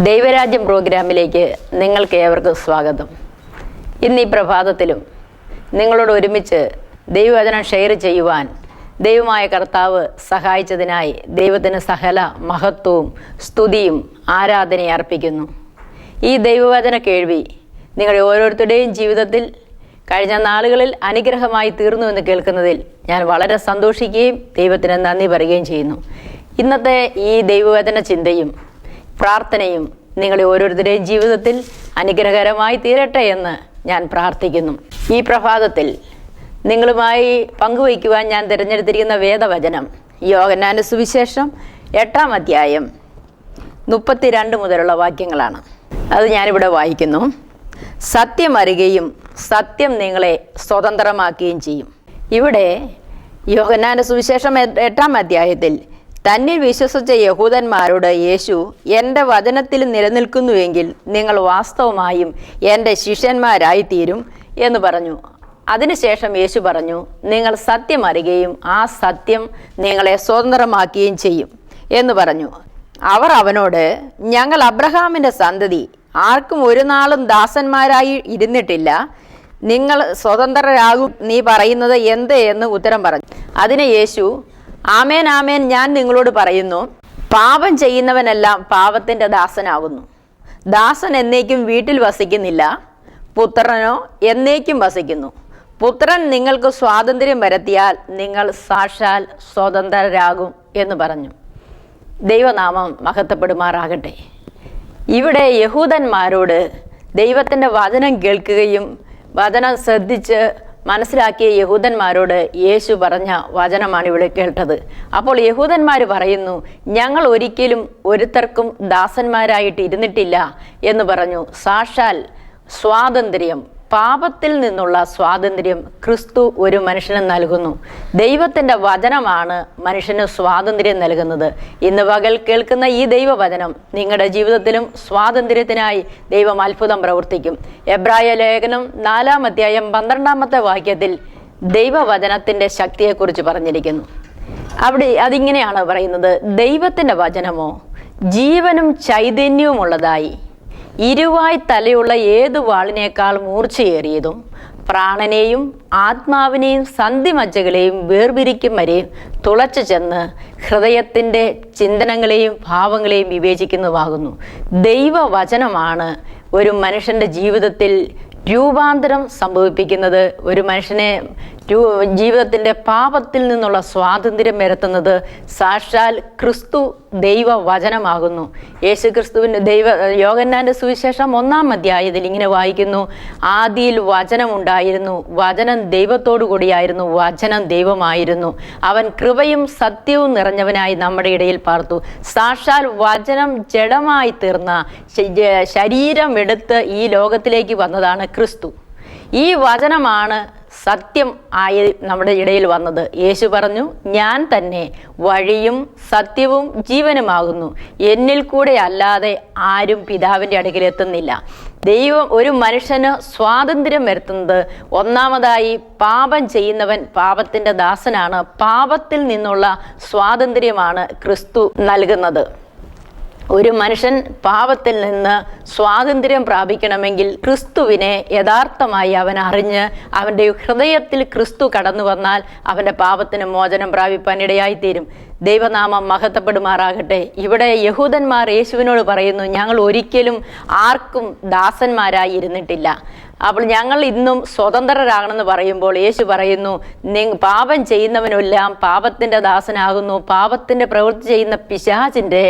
ദൈവരാജ്യം പ്രോഗ്രാമിലേക്ക് നിങ്ങൾക്ക് ഏവർക്കും സ്വാഗതം. ഇന്ന് ഈ പ്രഭാതത്തിലും നിങ്ങളോട് ഒരുമിച്ച് ദൈവവചനം ഷെയർ ചെയ്യുവാൻ ദൈവമായ കർത്താവ് സഹായിച്ചതിനായി ദൈവത്തിന് സകല മഹത്വവും സ്തുതിയും ആരാധനയും അർപ്പിക്കുന്നു. ഈ ദൈവവചന കേൾവി നിങ്ങളുടെ ഓരോരുത്തരുടെയും ജീവിതത്തിൽ കഴിഞ്ഞ നാളുകളിൽ അനുഗ്രഹമായി തീർന്നു എന്ന് കേൾക്കുന്നതിൽ ഞാൻ വളരെ സന്തോഷിക്കുകയും ദൈവത്തിന് നന്ദി പറയുകയും ചെയ്യുന്നു. ഇന്നത്തെ ഈ ദൈവവചന ചിന്തയും പ്രാർത്ഥനയും നിങ്ങളുടെ ഓരോരുത്തരുടെയും ജീവിതത്തിൽ അനുഗ്രഹകരമായി തീരട്ടെ എന്ന് ഞാൻ പ്രാർത്ഥിക്കുന്നു. ഈ പ്രഭാതത്തിൽ നിങ്ങളുമായി പങ്കുവയ്ക്കുവാൻ ഞാൻ തിരഞ്ഞെടുത്തിരിക്കുന്ന വേദവചനം യോഹന്നാന്റെ സുവിശേഷം 8-ാം അധ്യായം 32 മുതലുള്ള വാക്യങ്ങളാണ്. അത് ഞാനിവിടെ വായിക്കുന്നു. സത്യം അറിയുകയും സത്യം നിങ്ങളെ സ്വതന്ത്രമാക്കുകയും ചെയ്യും. ഇവിടെ യോഹന്നാന്റെ സുവിശേഷം 8-ാം അധ്യായത്തിൽ തന്നിൽ വിശ്വസിച്ച യഹൂദന്മാരോട് യേശു, എൻ്റെ വചനത്തിൽ നിലനിൽക്കുന്നുവെങ്കിൽ നിങ്ങൾ വാസ്തവമായും എൻ്റെ ശിഷ്യന്മാരായിത്തീരും എന്ന് പറഞ്ഞു. അതിനുശേഷം യേശു പറഞ്ഞു, നിങ്ങൾ സത്യം അറിയുകയും ആ സത്യം നിങ്ങളെ സ്വതന്ത്രമാക്കുകയും ചെയ്യും എന്ന് പറഞ്ഞു. അവർ അവനോട്, ഞങ്ങൾ അബ്രഹാമിൻ്റെ സന്തതി, ആർക്കും ഒരു നാളും ദാസന്മാരായി ഇരുന്നിട്ടില്ല, നിങ്ങൾ സ്വതന്ത്രരാകും നീ പറയുന്നത് എന്ത് എന്ന് ഉത്തരം പറഞ്ഞു. അതിന് യേശു, ആമേൻ ആമേൻ, ഞാൻ നിങ്ങളോട് പറയുന്നു, പാപം ചെയ്യുന്നവനെല്ലാം പാപത്തിൻ്റെ ദാസനാകുന്നു. ദാസൻ എന്നേക്കും വീട്ടിൽ വസിക്കുന്നില്ല, പുത്രനോ എന്നേക്കും വസിക്കുന്നു. പുത്രൻ നിങ്ങൾക്ക് സ്വാതന്ത്ര്യം വരുത്തിയാൽ നിങ്ങൾ സാക്ഷാൽ സ്വതന്ത്രരാകും എന്ന് പറഞ്ഞു. ദൈവനാമം മഹത്വപ്പെടുമാറാകട്ടെ. ഇവിടെ യഹൂദന്മാരോട് ദൈവത്തിൻ്റെ വചനം കേൾക്കുകയും വചനം ശ്രദ്ധിച്ച് മനസ്സിലാക്കിയ യഹൂദന്മാരോട് യേശു പറഞ്ഞ വചനമാണ് ഇവിടെ കേട്ടത്. അപ്പോൾ യഹൂദന്മാർ പറയുന്നു, ഞങ്ങൾ ഒരിക്കലും ഒരുത്തർക്കും ദാസന്മാരായിട്ട് ഇരുന്നിട്ടില്ല എന്ന് പറഞ്ഞു. സാക്ഷാൽ സ്വാതന്ത്ര്യം, പാപത്തിൽ നിന്നുള്ള സ്വാതന്ത്ര്യം ക്രിസ്തു ഒരു മനുഷ്യന് നൽകുന്നു. ദൈവത്തിൻ്റെ വചനമാണ് മനുഷ്യന് സ്വാതന്ത്ര്യം നൽകുന്നത്. ഇന്ന് പകൽ കേൾക്കുന്ന ഈ ദൈവവചനം നിങ്ങളുടെ ജീവിതത്തിലും സ്വാതന്ത്ര്യത്തിനായി ദൈവം അത്ഭുതം പ്രവർത്തിക്കും. എബ്രായ ലേഖനം 4-ാം അധ്യായം 12-ാമത്തെ വാക്യത്തിൽ ദൈവവചനത്തിൻ്റെ ശക്തിയെക്കുറിച്ച് പറഞ്ഞിരിക്കുന്നു. അവിടെ അതിങ്ങനെയാണ് പറയുന്നത്, ദൈവത്തിൻ്റെ വചനമോ ജീവനും ചൈതന്യവുമുള്ളതായി ഇരുവായ് തലയുള്ള ഏതു വാളിനേക്കാൾ മൂർച്ചയേറിയതും പ്രാണനെയും ആത്മാവിനെയും സന്ധിമജ്ജകളെയും വേർപിരിക്കും വരെ തുളച്ചു ചെന്ന് ഹൃദയത്തിൻ്റെ ചിന്തനങ്ങളെയും ഭാവങ്ങളെയും വിവേചിക്കുന്നതാകുന്നു. ദൈവവചനമാണ് ഒരു മനുഷ്യൻ്റെ ജീവിതത്തിൽ രൂപാന്തരം സംഭവിപ്പിക്കുന്നത്. ഒരു മനുഷ്യനെ ജീവിതത്തിൻ്റെ പാപത്തിൽ നിന്നുള്ള സ്വാതന്ത്ര്യം വരുത്തുന്നത് സാക്ഷാൽ ക്രിസ്തു ദൈവവചനമാകുന്നു. യേശു ക്രിസ്തുവിൻ്റെ യോഹന്നാന്റെ സുവിശേഷം 1-ാം അധ്യായത്തിൽ ഇങ്ങനെ വായിക്കുന്നു, ആദിയിൽ വചനമുണ്ടായിരുന്നു, വചനം ദൈവത്തോടു കൂടിയായിരുന്നു, വചനം ദൈവമായിരുന്നു, അവൻ കൃപയും സത്യവും നിറഞ്ഞവനായി നമ്മുടെ ഇടയിൽ പാർത്തു. സാക്ഷാൽ വചനം ജഡമായി തീർന്ന ശരീരം എടുത്ത് ഈ ലോകത്തിലേക്ക് വന്നതാണ് ക്രിസ്തു. ഈ വചനമാണ് സത്യം ആയി നമ്മുടെ ഇടയിൽ വന്നത്. യേശു പറഞ്ഞു, ഞാൻ തന്നെ വഴിയും സത്യവും ജീവനുമാകുന്നു, എന്നിൽ കൂടെ അല്ലാതെ ആരും പിതാവിൻ്റെ അടുക്കൽ എത്തുന്നില്ല. ദൈവം ഒരു മനുഷ്യന് സ്വാതന്ത്ര്യം വരുത്തുന്നത് ഒന്നാമതായി പാപം ചെയ്യുന്നവൻ പാപത്തിൻ്റെ ദാസനാണ്. പാപത്തിൽ നിന്നുള്ള സ്വാതന്ത്ര്യമാണ് ക്രിസ്തു നൽകുന്നത്. ഒരു മനുഷ്യൻ പാപത്തിൽ നിന്ന് സ്വാതന്ത്ര്യം പ്രാപിക്കണമെങ്കിൽ ക്രിസ്തുവിനെ യഥാർത്ഥമായി അവൻ അറിഞ്ഞ് അവൻ്റെ ഹൃദയത്തിൽ ക്രിസ്തു കടന്നു വന്നാൽ അവൻ്റെ പാപത്തിന് മോചനം പ്രാപിപ്പാൻ ഇടയായിത്തീരും. ദൈവനാമം മഹത്വപ്പെടുമാറാകട്ടെ. ഇവിടെ യഹൂദന്മാർ യേശുവിനോട് പറയുന്നു, ഞങ്ങൾ ഒരിക്കലും ആർക്കും ദാസന്മാരായി ഇരുന്നിട്ടില്ല, അപ്പോൾ ഞങ്ങൾ ഇന്നും സ്വതന്ത്രരാകണമെന്ന് പറയുമ്പോൾ യേശു പറയുന്നു, പാപം ചെയ്യുന്നവനെല്ലാം പാപത്തിൻ്റെ ദാസനാകുന്നു. പാപത്തിൻ്റെ പ്രവൃത്തി ചെയ്യുന്ന പിശാചിൻ്റെ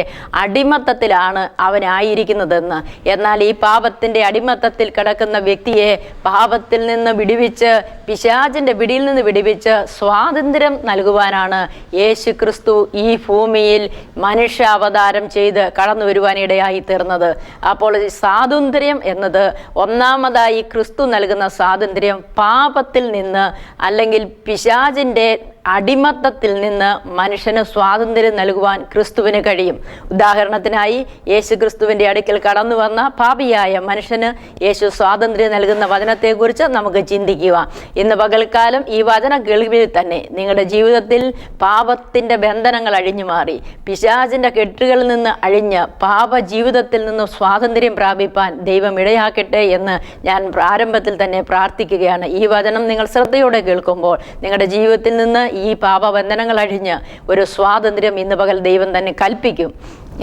അടിമത്തത്തിലാണ് അവനായിരിക്കുന്നതെന്ന്. എന്നാൽ ഈ പാപത്തിൻ്റെ അടിമത്തത്തിൽ കിടക്കുന്ന വ്യക്തിയെ പാപത്തിൽ നിന്ന് വിടുവിച്ച്, പിശാചിൻ്റെ പിടിയിൽ നിന്ന് വിടുവിച്ച് സ്വാതന്ത്ര്യം നൽകുവാനാണ് യേശു ക്രിസ്തു ഈ ഭൂമിയിൽ മനുഷ്യ അവതാരം ചെയ്ത് കടന്നു വരുവാനിടയായി തീർന്നത്. അപ്പോൾ സ്വാതന്ത്ര്യം എന്നത് ഒന്നാമതായി ക്രിസ്തു നൽകുന്ന സ്വാതന്ത്ര്യം പാപത്തിൽ നിന്ന് അല്ലെങ്കിൽ പിശാചിൻ്റെ അടിമത്തത്തിൽ നിന്ന് മനുഷ്യന് സ്വാതന്ത്ര്യം നൽകുവാൻ ക്രിസ്തുവിന് കഴിയും. ഉദാഹരണത്തിനായി യേശു ക്രിസ്തുവിൻ്റെ അടുക്കൽ കടന്നു വന്ന പാപിയായ മനുഷ്യന് യേശു സ്വാതന്ത്ര്യം നൽകുന്ന വചനത്തെക്കുറിച്ച് നമുക്ക് ചിന്തിക്കുക. ഇന്ന് പകൽക്കാലം ഈ വചനം കേൾവിയിൽ തന്നെ നിങ്ങളുടെ ജീവിതത്തിൽ പാപത്തിൻ്റെ ബന്ധനങ്ങൾ അഴിഞ്ഞു മാറി പിശാചിൻ്റെ കെട്ടുകളിൽ നിന്ന് അഴിഞ്ഞ് പാപ ജീവിതത്തിൽ നിന്ന് സ്വാതന്ത്ര്യം പ്രാപിപ്പാൻ ദൈവം ഇടയാക്കട്ടെ എന്ന് ഞാൻ പ്രാരംഭത്തിൽ തന്നെ പ്രാർത്ഥിക്കുകയാണ്. ഈ വചനം നിങ്ങൾ ശ്രദ്ധയോടെ കേൾക്കുമ്പോൾ നിങ്ങളുടെ ജീവിതത്തിൽ നിന്ന് ഈ പാപബന്ധനങ്ങൾ അഴിഞ്ഞ് ഒരു സ്വാതന്ത്ര്യം ഇന്ന് പകൽ ദൈവം തന്നെ കൽപ്പിക്കും.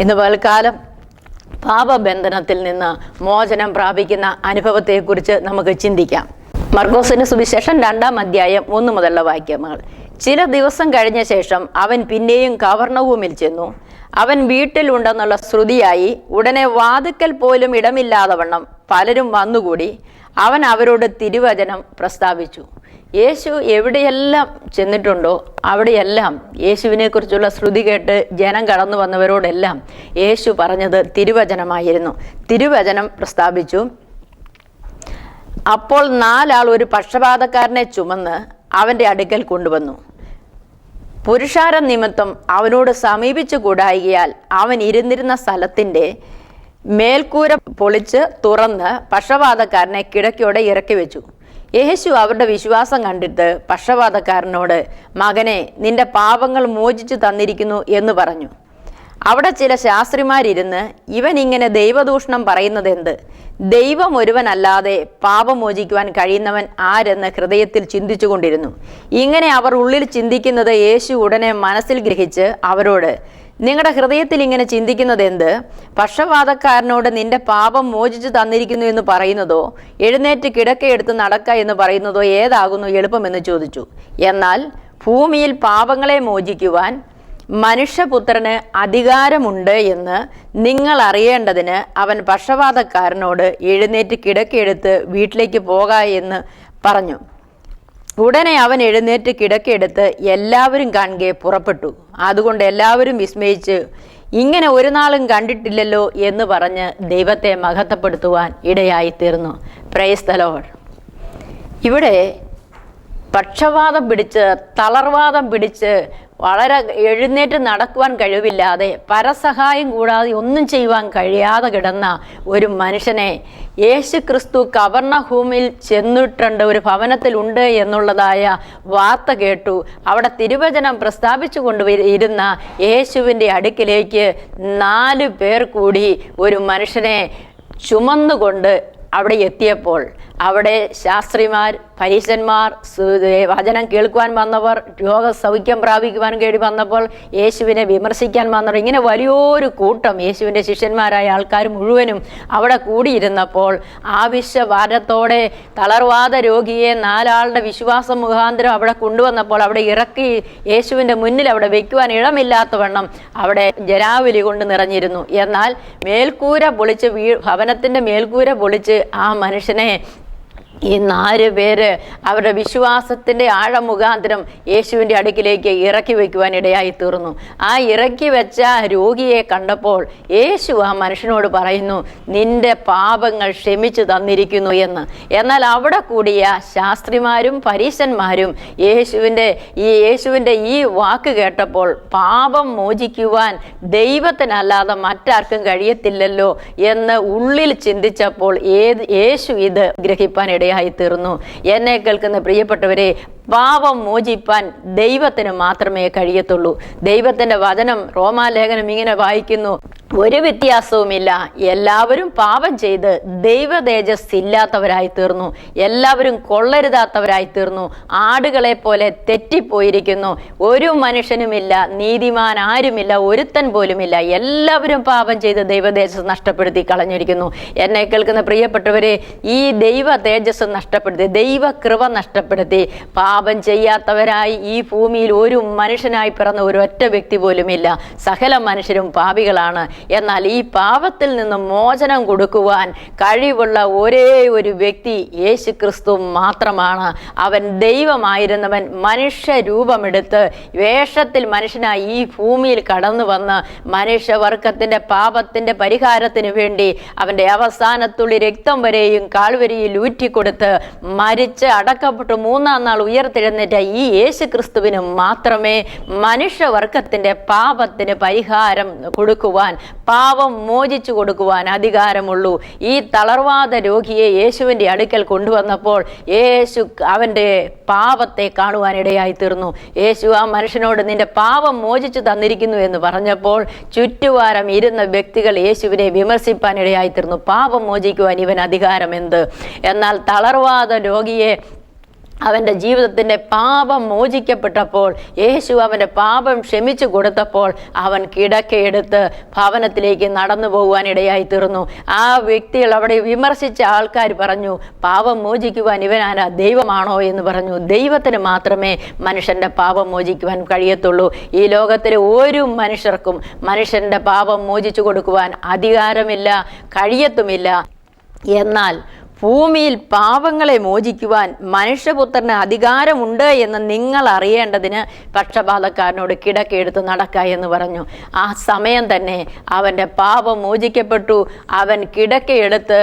ഇന്ന് പകൽക്കാലം പാപബന്ധനത്തിൽ നിന്ന് മോചനം പ്രാപിക്കുന്ന അനുഭവത്തെക്കുറിച്ച് നമുക്ക് ചിന്തിക്കാം. മർക്കോസിന്റെ സുവിശേഷം 2-ാം അധ്യായം 1 മുതലുള്ള വാക്യങ്ങൾ. ചില ദിവസം കഴിഞ്ഞ ശേഷം അവൻ പിന്നെയും കവർന്നവൂമിൽ ചെന്നു. അവൻ വീട്ടിലുണ്ടെന്നുള്ള ശ്രുതിയായി ഉടനെ വാതിക്കൽ പോലും ഇടമില്ലാതെ വണ്ണം പലരും വന്നുകൂടി. അവൻ അവരോട് തിരുവചനം പ്രസ്താവിച്ചു. യേശു എവിടെയെല്ലാം ചെന്നിട്ടുണ്ടോ അവിടെയെല്ലാം യേശുവിനെ കുറിച്ചുള്ള ശ്രുതി കേട്ട് ജനം കടന്നു വന്നവരോടെല്ലാം യേശു പറഞ്ഞത് തിരുവചനമായിരുന്നു. തിരുവചനം പ്രസ്താവിച്ചു. അപ്പോൾ 4 ആൾ ഒരു പക്ഷപാതക്കാരനെ ചുമന്ന് അവൻ്റെ അടുക്കൽ കൊണ്ടുവന്നു. പുരുഷാരം നിമിത്തം അവനോട് സമീപിച്ചു കൂടായികയാൽ അവൻ ഇരുന്നിരുന്ന സ്ഥലത്തിൻ്റെ മേൽക്കൂര പൊളിച്ച് തുറന്ന് പക്ഷപാതക്കാരനെ കിടക്കയോടെ ഇറക്കി വെച്ചു. യേശു അവരുടെ വിശ്വാസം കണ്ടിട്ട് പക്ഷപാതക്കാരനോട്, മകനെ, നിന്റെ പാപങ്ങൾ മോചിച്ചു തന്നിരിക്കുന്നു എന്ന് പറഞ്ഞു. അവിടെ ചില ശാസ്ത്രിമാരിരുന്ന്, ഇവൻ ഇങ്ങനെ ദൈവദൂഷണം പറയുന്നതെന്ത്? ദൈവം ഒരുവനല്ലാതെ പാപം മോചിക്കുവാൻ കഴിയുന്നവൻ ആരെന്ന് ഹൃദയത്തിൽ ചിന്തിച്ചു കൊണ്ടിരുന്നു. ഇങ്ങനെ അവർ ഉള്ളിൽ ചിന്തിക്കുന്നത് യേശു ഉടനെ മനസ്സിൽ ഗ്രഹിച്ച് അവരോട്, നിങ്ങളുടെ ഹൃദയത്തിൽ ഇങ്ങനെ ചിന്തിക്കുന്നത് എന്ത്? പക്ഷപാതക്കാരനോട് നിന്റെ പാപം മോചിച്ചു തന്നിരിക്കുന്നു എന്ന് പറയുന്നതോ എഴുന്നേറ്റ് കിടക്കയെടുത്ത് നടക്ക എന്ന് പറയുന്നതോ ഏതാകുന്നു എളുപ്പമെന്ന് ചോദിച്ചു. എന്നാൽ ഭൂമിയിൽ പാപങ്ങളെ മോചിക്കുവാൻ മനുഷ്യപുത്രന് അധികാരമുണ്ട് എന്ന് നിങ്ങൾ അറിയേണ്ടതിന് അവൻ പക്ഷപാതക്കാരനോട് എഴുന്നേറ്റ് കിടക്കയെടുത്ത് വീട്ടിലേക്ക് പോക എന്ന് പറഞ്ഞു. ഉടനെ അവൻ എഴുന്നേറ്റ് കിടക്കയെടുത്ത് എല്ലാവരും കാണുകെ പുറപ്പെട്ടു. അതുകൊണ്ട് എല്ലാവരും വിസ്മയിച്ച്, ഇങ്ങനെ ഒരു നാളും കണ്ടിട്ടില്ലല്ലോ എന്ന് പറഞ്ഞ് ദൈവത്തെ മഹത്വപ്പെടുത്തുവാൻ ഇടയായി തീർന്നു. Praise the Lord. ഇവിടെ പക്ഷവാതം പിടിച്ച് തളർവാദം പിടിച്ച് വളരെ എഴുന്നേറ്റ് നടക്കുവാൻ കഴിവില്ലാതെ പരസഹായം കൂടാതെ ഒന്നും ചെയ്യുവാൻ കഴിയാതെ കിടന്ന ഒരു മനുഷ്യനെ യേശു ക്രിസ്തു കവർന്നഹൂമിൽ ചെന്നിട്ടുണ്ട്, ഒരു ഭവനത്തിലുണ്ട് എന്നുള്ളതായ വാർത്ത കേട്ടു. അവിടെ തിരുവചനം പ്രസ്താവിച്ചു കൊണ്ടുവരുന്ന യേശുവിൻ്റെ അടുക്കിലേക്ക് 4 പേർ കൂടി ഒരു മനുഷ്യനെ ചുമന്നുകൊണ്ട് അവിടെ എത്തിയപ്പോൾ അവിടെ ശാസ്ത്രിമാർ, പരീശന്മാർ, വചനം കേൾക്കുവാൻ വന്നവർ, രോഗസൗഖ്യം പ്രാപിക്കുവാൻ വേണ്ടി വന്നപ്പോൾ യേശുവിനെ വിമർശിക്കാൻ വന്നവർ, ഇങ്ങനെ വലിയൊരു കൂട്ടം യേശുവിൻ്റെ ശിഷ്യന്മാരായ ആൾക്കാർ മുഴുവനും അവിടെ കൂടിയിരുന്നപ്പോൾ ആവശ്യഭാരത്തോടെ തളർവാദ രോഗിയെ 4 ആളുടെ വിശ്വാസം മുഖാന്തരം അവിടെ കൊണ്ടുവന്നപ്പോൾ അവിടെ ഇറക്കി യേശുവിൻ്റെ മുന്നിൽ അവിടെ വയ്ക്കുവാൻ ഇടമില്ലാത്തവണ്ണം അവിടെ ജനാവലി കൊണ്ട് നിറഞ്ഞിരുന്നു. എന്നാൽ മേൽക്കൂര പൊളിച്ച് ഭവനത്തിൻ്റെ മേൽക്കൂര പൊളിച്ച് ആ മനുഷ്യനെ ഈ 4 പേര് അവരുടെ വിശ്വാസത്തിൻ്റെ ആഴമുഖാന്തരം യേശുവിൻ്റെ അടുക്കിലേക്ക് ഇറക്കി വയ്ക്കുവാൻ ഇടയായി തീർന്നു. ആ ഇറക്കി വെച്ച രോഗിയെ കണ്ടപ്പോൾ യേശു ആ മനുഷ്യനോട് പറയുന്നു, നിന്റെ പാപങ്ങൾ ക്ഷമിച്ചു തന്നിരിക്കുന്നു എന്ന്. എന്നാൽ അവിടെ കൂടിയ ശാസ്ത്രിമാരും പരീശന്മാരും യേശുവിൻ്റെ ഈ വാക്ക് കേട്ടപ്പോൾ പാപം മോചിക്കുവാൻ ദൈവത്തിനല്ലാതെ മറ്റാർക്കും കഴിയത്തില്ലല്ലോ എന്ന് ഉള്ളിൽ ചിന്തിച്ചപ്പോൾ യേശു ഇത് ഗ്രഹിപ്പാൻ ഇടയായി തീർന്നു. എന്നെ കേൾക്കുന്ന പ്രിയപ്പെട്ടവരെ, പാപം മോചിപ്പാൻ ദൈവത്തിന് മാത്രമേ കഴിയത്തുള്ളൂ. ദൈവത്തിൻ്റെ വചനം റോമാലേഖനം ഇങ്ങനെ വായിക്കുന്നു, ഒരു വ്യത്യാസവുമില്ല, എല്ലാവരും പാപം ചെയ്ത് ദൈവ തേജസ് ഇല്ലാത്തവരായി തീർന്നു, എല്ലാവരും കൊള്ളരുതാത്തവരായി തീർന്നു, ആടുകളെ പോലെ തെറ്റിപ്പോയിരിക്കുന്നു, ഒരു മനുഷ്യനുമില്ല, നീതിമാൻ ആരുമില്ല, ഒരുത്തൻ പോലുമില്ല, എല്ലാവരും പാപം ചെയ്ത് ദൈവ തേജസ് നഷ്ടപ്പെടുത്തി കളഞ്ഞിരിക്കുന്നു. എന്നെ കേൾക്കുന്ന പ്രിയപ്പെട്ടവരെ, ഈ ദൈവ തേജസ് നഷ്ടപ്പെടുത്തി, ദൈവകൃപ നഷ്ടപ്പെടുത്തി പാപം ചെയ്യാത്തവരായി ഈ ഭൂമിയിൽ ഒരു മനുഷ്യനായി പിറന്ന ഒരൊറ്റ വ്യക്തി പോലുമില്ല. സകല മനുഷ്യരും പാപികളാണ്. എന്നാൽ ഈ പാപത്തിൽ നിന്ന് മോചനം കൊടുക്കുവാൻ കഴിവുള്ള ഒരേ ഒരു വ്യക്തി യേശു ക്രിസ്തു മാത്രമാണ്. അവൻ ദൈവമായിരുന്നവൻ മനുഷ്യ രൂപമെടുത്ത് വേഷത്തിൽ മനുഷ്യനായി ഈ ഭൂമിയിൽ കടന്നു വന്ന് മനുഷ്യവർഗത്തിൻ്റെ പാപത്തിൻ്റെ പരിഹാരത്തിന് വേണ്ടി അവൻ്റെ അവസാനത്തുള്ളി രക്തം വരെയും കാൽവരിയിൽ ഊറ്റിക്കൊടുത്ത് മരിച്ച് അടക്കപ്പെട്ട് 3-ാം നാൾ ഉയർത്തെഴുന്നേറ്റ ഈ യേശു ക്രിസ്തുവിന് മാത്രമേ മനുഷ്യവർഗത്തിൻ്റെ പാപത്തിന് പരിഹാരം കൊടുക്കുവാൻ, പാപം മോചിച്ചു കൊടുക്കുവാൻ അധികാരമുള്ളൂ. ഈ തളർവാദ രോഗിയെ യേശുവിൻ്റെ അടുക്കൽ കൊണ്ടുവന്നപ്പോൾ യേശു അവൻ്റെ പാപത്തെ കാണുവാനിടയായി തീർന്നു. യേശു ആ മനുഷ്യനോട് നിന്റെ പാപം മോചിച്ചു തന്നിരിക്കുന്നു എന്ന് പറഞ്ഞപ്പോൾ ചുറ്റുവാരം ഇരുന്ന വ്യക്തികൾ യേശുവിനെ വിമർശിപ്പാനിടയായി തീർന്നു. പാപം മോചിക്കുവാൻ ഇവൻ അധികാരം എന്ത്? എന്നാൽ തളർവാദ രോഗിയെ അവൻ്റെ ജീവിതത്തിൻ്റെ പാപം മോചിക്കപ്പെട്ടപ്പോൾ, യേശു അവൻ്റെ പാപം ക്ഷമിച്ചു കൊടുത്തപ്പോൾ അവൻ കിടക്കയെടുത്ത് ഭവനത്തിലേക്ക് നടന്നു പോകുവാനിടയായി തീർന്നു. ആ വ്യക്തികൾ, അവിടെ വിമർശിച്ച ആൾക്കാർ പറഞ്ഞു, പാപം മോചിക്കുവാൻ ഇവനാരാ, ദൈവമാണോ എന്ന് പറഞ്ഞു. ദൈവത്തിന് മാത്രമേ മനുഷ്യൻ്റെ പാപം മോചിക്കുവാൻ കഴിയത്തുള്ളൂ. ഈ ലോകത്തിലെ ഒരു മനുഷ്യർക്കും മനുഷ്യൻ്റെ പാപം മോചിച്ചു കൊടുക്കുവാൻ അധികാരമില്ല, കഴിയത്തുമില്ല. എന്നാൽ ഭൂമിയിൽ പാപങ്ങളെ മോചിക്കുവാൻ മനുഷ്യപുത്രന് അധികാരമുണ്ട് എന്ന് നിങ്ങൾ അറിയേണ്ടതിന് പക്ഷപാതക്കാരനോട് കിടക്കയെടുത്ത് നടക്ക എന്ന് പറഞ്ഞു. ആ സമയം തന്നെ അവൻ്റെ പാപം മോചിക്കപ്പെട്ടു. അവൻ കിടക്കയെടുത്ത്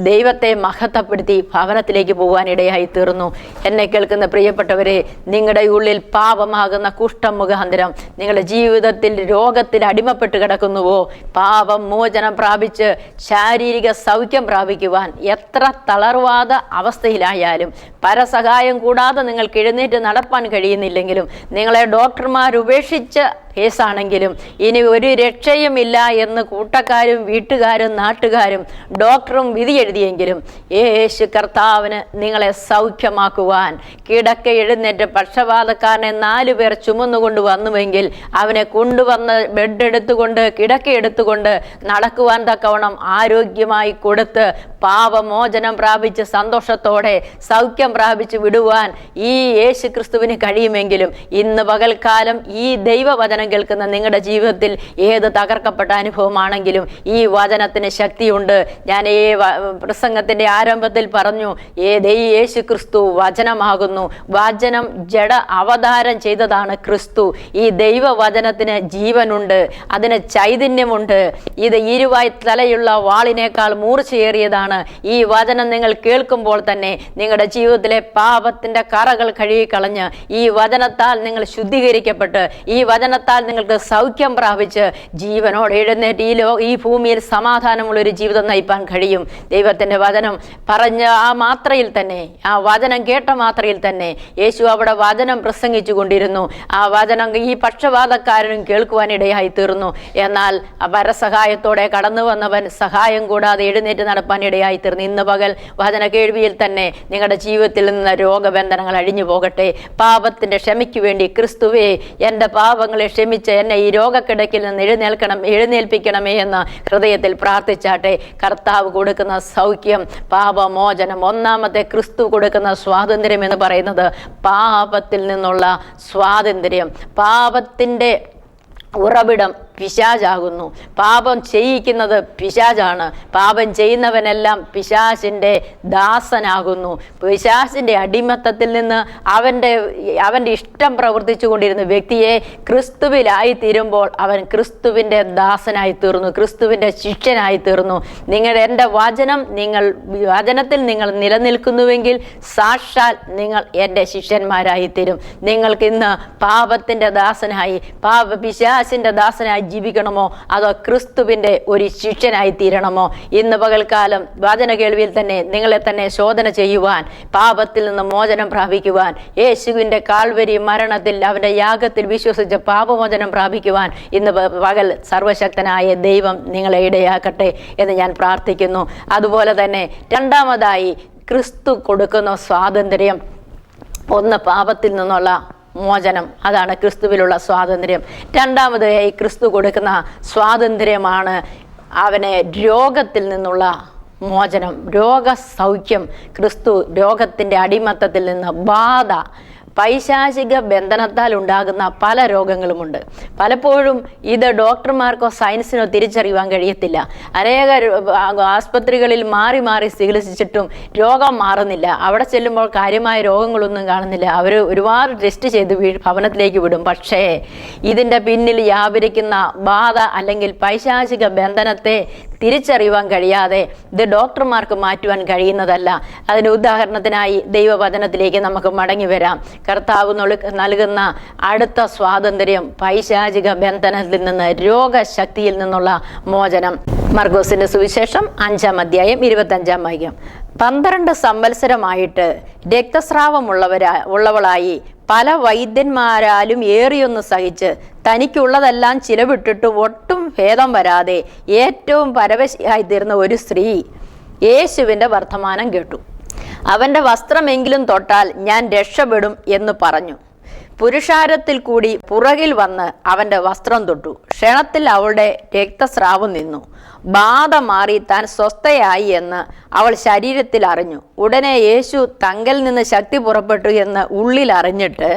ദൈവത്തെ മഹത്വപ്പെടുത്തി ഭവനത്തിലേക്ക് പോകാനിടയായി തീർന്നു. എന്നെ കേൾക്കുന്ന പ്രിയപ്പെട്ടവരെ, നിങ്ങളുടെ ഉള്ളിൽ പാപമാകുന്ന കുഷ്ഠം മുഖാന്തരം നിങ്ങളുടെ ജീവിതത്തിൽ രോഗത്തിൽ അടിമപ്പെട്ട് കിടക്കുന്നുവോ? പാപം മോചനം പ്രാപിച്ച് ശാരീരിക സൗഖ്യം പ്രാപിക്കുവാൻ എത്ര തളർവാദ അവസ്ഥയിലായാലും പരസഹായം കൂടാതെ നിങ്ങൾക്ക് എഴുന്നേറ്റ് നടപ്പാൻ കഴിയുന്നില്ലെങ്കിലും, നിങ്ങളെ ഡോക്ടർമാർ ഉപേക്ഷിച്ച കേസാണെങ്കിലും ഇനി ഒരു രക്ഷയുമില്ല എന്ന് കൂട്ടക്കാരും വീട്ടുകാരും നാട്ടുകാരും ഡോക്ടറും വിധി എഴുതിയെങ്കിലും യേശു കർത്താവിന് നിങ്ങളെ സൗഖ്യമാക്കുവാൻ കിടക്ക എഴുന്നേറ്റ് പക്ഷപാതക്കാരനെ 4 പേർ ചുമന്നുകൊണ്ട് വന്നുവെങ്കിൽ അവനെ കൊണ്ടുവന്ന് ബെഡ് എടുത്തുകൊണ്ട് കിടക്ക എടുത്തുകൊണ്ട് നടക്കുവാൻ തക്കവണ്ണം ആരോഗ്യമായി കൊടുത്ത് പാപമോചനം പ്രാപിച്ച് സന്തോഷത്തോടെ സൗഖ്യം പ്രാപിച്ച് വിടുവാൻ ഈ യേശു ക്രിസ്തുവിന് കഴിയുമെങ്കിലും ഇന്ന് പകൽക്കാലം ഈ ദൈവവചനം കേൾക്കുന്ന നിങ്ങളുടെ ജീവിതത്തിൽ ഏത് തകർക്കപ്പെട്ട അനുഭവമാണെങ്കിലും ഈ വചനത്തിന് ശക്തിയുണ്ട്. ഞാൻ ഈ പ്രസംഗത്തിന്റെ ആരംഭത്തിൽ പറഞ്ഞു, യേശു ക്രിസ്തു വചനമാകുന്നു. വചനം ജഡ അവതാരം ചെയ്തതാണ് ക്രിസ്തു. ഈ ദൈവവചനത്തിന് ജീവനുണ്ട്, അതിന് ചൈതന്യമുണ്ട്. ഇത് ഇരുവായ് തലയുള്ള വാളിനേക്കാൾ മൂർച്ചയേറിയതാണ്. ഈ വചനം നിങ്ങൾ കേൾക്കുമ്പോൾ തന്നെ നിങ്ങളുടെ ജീവിതത്തിലെ പാപത്തിന്റെ കറകൾ കഴുകിക്കളഞ്ഞ് ഈ വചനത്താൽ നിങ്ങൾ ശുദ്ധീകരിക്കപ്പെട്ട് ഈ വചനത്താൽ നിങ്ങൾക്ക് സൗഖ്യം പ്രാപിച്ച് ജീവനോടെ എഴുന്നേറ്റ് ഈ ഭൂമിയിൽ സമാധാനമുള്ളൊരു ജീവിതം നയിപ്പാൻ കഴിയും. ദൈവത്തിന്റെ വചനം പറഞ്ഞ ആ മാത്രയിൽ തന്നെ, ആ വചനം കേട്ട മാത്രയിൽ തന്നെ യേശു അവിടെ വചനം പ്രസംഗിച്ചു കൊണ്ടിരുന്നു. ആ വചനം ഈ പക്ഷപാതക്കാരനും കേൾക്കുവാനിടയായി തീർന്നു. എന്നാൽ പരസഹായത്തോടെ കടന്നു വന്നവൻ സഹായം കൂടാതെ എഴുന്നേറ്റ് നടപ്പാൻ ഇടയായി തീർന്നു. ഇന്ന് പകൽ വചന കേൾവിയിൽ തന്നെ നിങ്ങളുടെ ജീവിതത്തിൽ നിന്ന് രോഗബന്ധനങ്ങൾ അഴിഞ്ഞു പോകട്ടെ. പാപത്തിന്റെ ക്ഷമയ്ക്ക് വേണ്ടി ക്രിസ്തുവേ, എൻ്റെ പാപങ്ങളെ ക്ഷമിച്ച് എന്നെ ഈ രോഗക്കിടക്കിൽ നിന്ന് എഴുന്നേൽപ്പിക്കണമേ എന്ന് ഹൃദയത്തിൽ പ്രാർത്ഥിച്ചാട്ടെ. കർത്താവ് കൊടുക്കുന്ന സൗഖ്യം, പാപമോചനം, ഒന്നാമത്തെ ക്രിസ്തു കൊടുക്കുന്ന സ്വാതന്ത്ര്യം എന്ന് പറയുന്നത് പാപത്തിൽ നിന്നുള്ള സ്വാതന്ത്ര്യം. പാപത്തിൻ്റെ ഉറവിടം പിശാചാകുന്നു. പാപം ചെയ്യിക്കുന്നത് പിശാചാണ്. പാപം ചെയ്യുന്നവനെല്ലാം പിശാചിൻ്റെ ദാസനാകുന്നു. പിശാചിൻ്റെ അടിമത്തത്തിൽ നിന്ന് അവൻ്റെ ഇഷ്ടം പ്രവർത്തിച്ചു കൊണ്ടിരുന്ന വ്യക്തിയെ ക്രിസ്തുവിലായി തീരുമ്പോൾ അവൻ ക്രിസ്തുവിൻ്റെ ദാസനായി തീർന്നു, ക്രിസ്തുവിൻ്റെ ശിഷ്യനായി തീർന്നു. എൻ്റെ വചനത്തിൽ നിങ്ങൾ നിലനിൽക്കുന്നുവെങ്കിൽ സാക്ഷാൽ നിങ്ങൾ എൻ്റെ ശിഷ്യന്മാരായി തീരും. നിങ്ങൾക്ക് ഇന്ന് പാപത്തിൻ്റെ ദാസനായി, പിശാചിൻ്റെ ദാസനായി ജീവിക്കണമോ അതോ ക്രിസ്തുവിൻ്റെ ഒരു ശിഷ്യനായി തീരണമോ? ഇന്ന് പകൽക്കാലം വചന കേൾവിയിൽ തന്നെ നിങ്ങളെ തന്നെ ശോധന ചെയ്യുവാൻ, പാപത്തിൽ നിന്ന് മോചനം പ്രാപിക്കുവാൻ, യേശുവിൻ്റെ കാൽവരി മരണത്തിൽ അവൻ്റെ യാഗത്തിൽ വിശ്വസിച്ച് പാപമോചനം പ്രാപിക്കുവാൻ ഇന്ന് പകൽ സർവശക്തനായ ദൈവം നിങ്ങളെ ഇടയാക്കട്ടെ എന്ന് ഞാൻ പ്രാർത്ഥിക്കുന്നു. അതുപോലെ തന്നെ രണ്ടാമതായി ക്രിസ്തു കൊടുക്കുന്ന സ്വാതന്ത്ര്യം, ഒന്ന് പാപത്തിൽ നിന്നുള്ള മോചനം, അതാണ് ക്രിസ്തുവിലുള്ള സ്വാതന്ത്ര്യം. രണ്ടാമതായി ക്രിസ്തു കൊടുക്കുന്ന സ്വാതന്ത്ര്യമാണ് അവനെ രോഗത്തിൽ നിന്നുള്ള മോചനം, രോഗസൗഖ്യം. ക്രിസ്തു രോഗത്തിൻ്റെ അടിമത്തത്തിൽ നിന്ന്, ബാധ, പൈശാചിക ബന്ധനത്താൽ ഉണ്ടാകുന്ന പല രോഗങ്ങളുമുണ്ട്. പലപ്പോഴും ഇത് ഡോക്ടർമാർക്കോ സയൻസിനോ തിരിച്ചറിയുവാൻ കഴിയത്തില്ല. അനേക ആസ്പത്രികളിൽ മാറി മാറി ചികിത്സിച്ചിട്ടും രോഗം മാറുന്നില്ല. അവിടെ ചെല്ലുമ്പോൾ കാര്യമായ രോഗങ്ങളൊന്നും കാണുന്നില്ല. അവർ ഒരുപാട് ടെസ്റ്റ് ചെയ്ത് ഭവനത്തിലേക്ക് വിടും. പക്ഷേ ഇതിൻ്റെ പിന്നിൽ വ്യാപരിക്കുന്ന ബാധ അല്ലെങ്കിൽ പൈശാചിക ബന്ധനത്തെ തിരിച്ചറിയുവാൻ കഴിയാതെ ഇത് ഡോക്ടർമാർക്ക് മാറ്റുവാൻ കഴിയുന്നതല്ല. അതിന് ഉദാഹരണത്തിനായി ദൈവവചനത്തിലേക്ക് നമുക്ക് മടങ്ങി വരാം. കർത്താവ് നൽകുന്ന അടുത്ത സ്വാതന്ത്ര്യം പൈശാചിക ബന്ധനത്തിൽ നിന്ന്, രോഗശക്തിയിൽ നിന്നുള്ള മോചനം. മർക്കോസിന്റെ സുവിശേഷം 5-ാം അധ്യായം 25-ാം വാക്യം. 12 സംവത്സരമായിട്ട് രക്തസ്രാവമുള്ളവളായി പല വൈദ്യന്മാരാലും ഏറിയൊന്ന് സഹിച്ച് തനിക്കുള്ളതെല്ലാം ചിലവിട്ടിട്ട് ഒട്ടും ഭേദം വരാതെ ഏറ്റവും പരവശയായി തീർന്ന ഒരു സ്ത്രീ യേശുവിൻ്റെ വർത്തമാനം കേട്ടു. അവൻ്റെ വസ്ത്രമെങ്കിലും തൊട്ടാൽ ഞാൻ രക്ഷപ്പെടും എന്ന് പറഞ്ഞു. പുരുഷാരത്തിൽ കൂടി പുറകിൽ വന്ന് അവൻ്റെ വസ്ത്രം തൊട്ടു. ക്ഷണത്തിൽ അവളുടെ രക്തസ്രാവം നിന്നു. ബാധ മാറി താൻ സ്വസ്ഥയായി എന്ന് അവൾ ശരീരത്തിൽ അറിഞ്ഞു. ഉടനെ യേശു തങ്കൽ നിന്ന് ശക്തി പുറപ്പെട്ടു എന്ന് ഉള്ളിൽ അറിഞ്ഞിട്ട്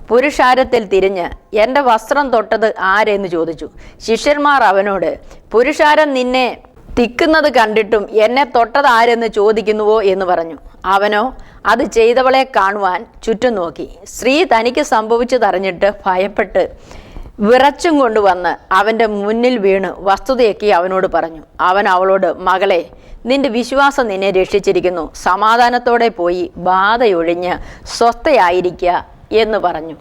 പുരുഷാരത്തിൽ തിരിഞ്ഞ് എൻ്റെ വസ്ത്രം തൊട്ടത് ആരെന്ന് ചോദിച്ചു. ശിഷ്യന്മാർ അവനോട്, പുരുഷാരം നിന്നെ തിക്കുന്നത് കണ്ടിട്ടും എന്നെ തൊട്ടത് ആരെന്ന് ചോദിക്കുന്നുവോ എന്ന് പറഞ്ഞു. അവനോ അത് ചെയ്തവളെ കാണുവാൻ ചുറ്റും നോക്കി. സ്ത്രീ തനിക്ക് സംഭവിച്ചതറിഞ്ഞിട്ട് ഭയപ്പെട്ട് വിറച്ചും കൊണ്ടുവന്ന് അവൻ്റെ മുന്നിൽ വീണ് വസ്തുതയൊക്കെ അവനോട് പറഞ്ഞു. അവൻ അവളോട്, മകളെ, നിന്റെ വിശ്വാസം നിന്നെ രക്ഷിച്ചിരിക്കുന്നു. സമാധാനത്തോടെ പോയി ബാധയൊഴിഞ്ഞ് സ്വസ്ഥയായിരിക്കുക എന്ന് പറഞ്ഞു.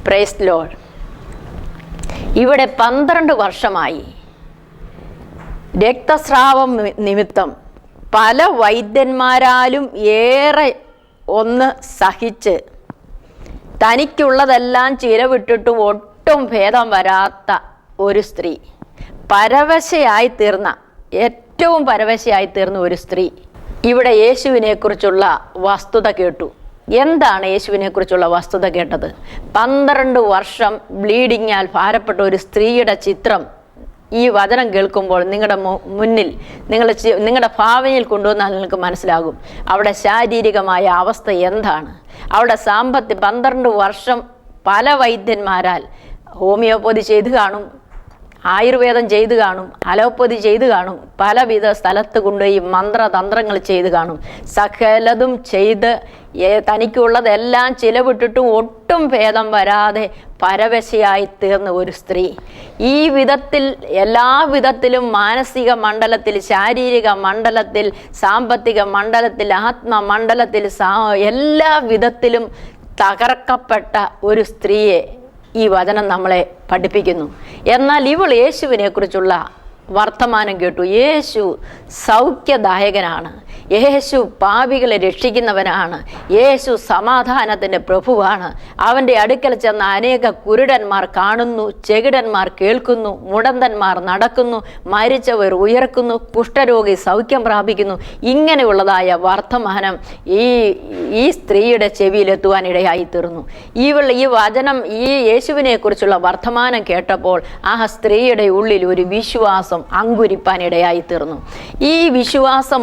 Praise lord. ഇവിടെ 12 വർഷമായി രക്തസ്രാവം നിമിത്തം പല വൈദ്യന്മാരാലും ഏറെ ഒന്ന് സഹിച്ച് തനിക്കുള്ളതെല്ലാം ചിലവിട്ടിട്ട് ഒട്ടും ഭേദം വരാത്ത ഒരു സ്ത്രീ, ഏറ്റവും പരവശയായി തീർന്ന ഒരു സ്ത്രീ ഇവിടെ യേശുവിനെ കുറിച്ചുള്ള വസ്തുത കേട്ടു. എന്താണ് യേശുവിനെ കുറിച്ചുള്ള വസ്തുത കേട്ടത്? 12 വർഷം ബ്ലീഡിങ്ങാൽ ഭാരപ്പെട്ട ഒരു സ്ത്രീയുടെ ചിത്രം ഈ വചനം കേൾക്കുമ്പോൾ നിങ്ങളുടെ മുന്നിൽ, നിങ്ങളുടെ ഭാവനയിൽ കൊണ്ടുവന്നാൽ നിങ്ങൾക്ക് മനസ്സിലാകും അവിടെ ശാരീരികമായ അവസ്ഥ എന്താണ്. അവിടെ 12 വർഷം പല വൈദ്യന്മാരാൽ ഹോമിയോപ്പതി ചെയ്ത് കാണും, ആയുർവേദം ചെയ്ത് കാണും, അലോപ്പതി ചെയ്ത് കാണും, പലവിധ സ്ഥലത്ത് കൊണ്ടുപോയി മന്ത്രതന്ത്രങ്ങൾ ചെയ്ത് കാണും. സകലതും ചെയ്ത് തനിക്കുള്ളതെല്ലാം ചിലവിട്ടിട്ടും ഒട്ടും ഭേദം വരാതെ പരവശയായി തീർന്ന ഒരു സ്ത്രീ. ഈ വിധത്തിൽ എല്ലാ വിധത്തിലും മാനസിക മണ്ഡലത്തിൽ, ശാരീരിക മണ്ഡലത്തിൽ, സാമ്പത്തിക മണ്ഡലത്തിൽ, ആത്മമണ്ഡലത്തിൽ, എല്ലാ വിധത്തിലും തകർക്കപ്പെട്ട ഒരു സ്ത്രീയെ ഈ വചനം നമ്മളെ പഠിപ്പിക്കുന്നു. എന്നാൽ ഇവൾ യേശുവിനെ കുറിച്ചുള്ള വർത്തമാനം കേട്ടു. യേശു സൗഖ്യദായകനാണ്, യേശു പാപികളെ രക്ഷിക്കുന്നവനാണ്, യേശു സമാധാനത്തിൻ്റെ പ്രഭുവാണ്. അവൻ്റെ അടുക്കൽ ചെന്ന അനേക കുരുടന്മാർ കാണുന്നു, ചെകിടന്മാർ കേൾക്കുന്നു, മുടന്തന്മാർ നടക്കുന്നു, മരിച്ചവർ ഉയർക്കുന്നു, കുഷ്ഠരോഗി സൗഖ്യം പ്രാപിക്കുന്നു. ഇങ്ങനെയുള്ളതായ വർത്തമാനം ഈ സ്ത്രീയുടെ ചെവിയിലെത്തുവാൻ ഇടയായി തീർന്നു. ഈ വചനം, ഈ യേശുവിനെ കുറിച്ചുള്ള വർത്തമാനം കേട്ടപ്പോൾ ആ സ്ത്രീയുടെ ഉള്ളിൽ ഒരു വിശ്വാസം അങ്കുരിപ്പാനിടയായി തീർന്നു. ഈ വിശ്വാസം